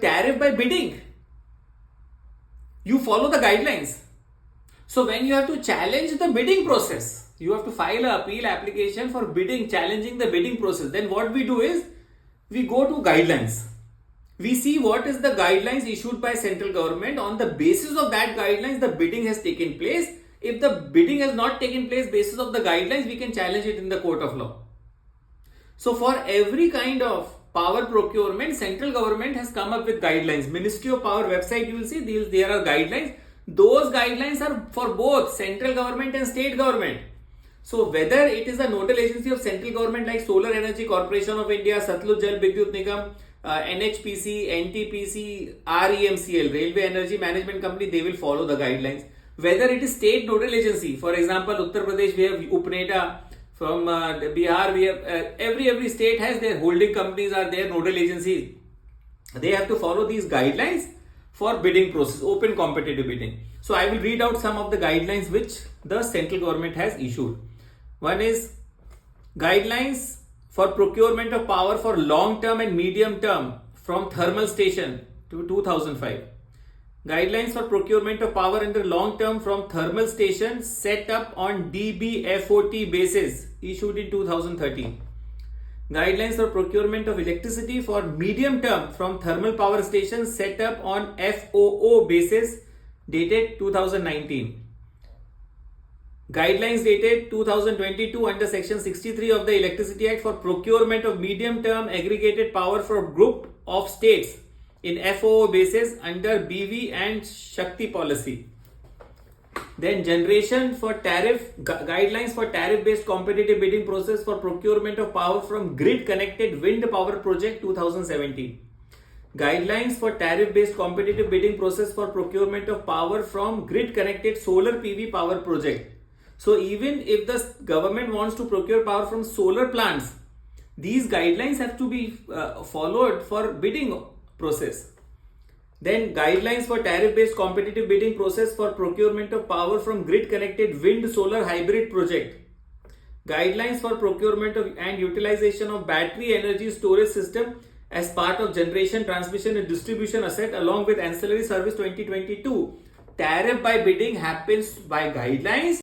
tariff by bidding. You follow the guidelines. So when you have to challenge the bidding process, you have to file an appeal application for bidding, challenging the bidding process. Then what we do is we go to guidelines. We see what is the guidelines issued by central government. On the basis of that guidelines, the bidding has taken place. If the bidding has not taken place basis of the guidelines, we can challenge it in the court of law. So for every kind of power procurement, central government has come up with guidelines. Ministry of Power website, you will see there are guidelines. Those guidelines are for both central government and state government. So whether it is a nodal agency of central government like Solar Energy Corporation of India, Satluj Jal Vidyut Nigam, NHPC, NTPC, REMCL, Railway Energy Management Company, they will follow the guidelines. Whether it is state nodal agency, for example, Uttar Pradesh, we have UPNEDA. From Bihar, we have every state has their holding companies are their nodal agencies. They have to follow these guidelines for bidding process, open competitive bidding. So I will read out some of the guidelines which the central government has issued. One is guidelines for procurement of power for long term and medium term from thermal station to 2005. Guidelines for procurement of power in the long term from thermal stations set up on DBFOT basis issued in 2013. Guidelines for procurement of electricity for medium term from thermal power stations set up on FOO basis dated 2019. Guidelines dated 2022 under section 63 of the Electricity Act for procurement of medium term aggregated power for group of states in FOO basis under BV and Shakti policy. Then generation for tariff, guidelines for tariff based competitive bidding process for procurement of power from grid connected wind power project 2017. Guidelines for tariff based competitive bidding process for procurement of power from grid connected solar PV power project. So even if the government wants to procure power from solar plants, these guidelines have to be followed for bidding process. Then guidelines for tariff-based competitive bidding process for procurement of power from grid-connected wind-solar hybrid project. Guidelines for procurement of and utilization of battery energy storage system as part of generation, transmission and distribution asset along with ancillary service 2022. Tariff by bidding happens by guidelines.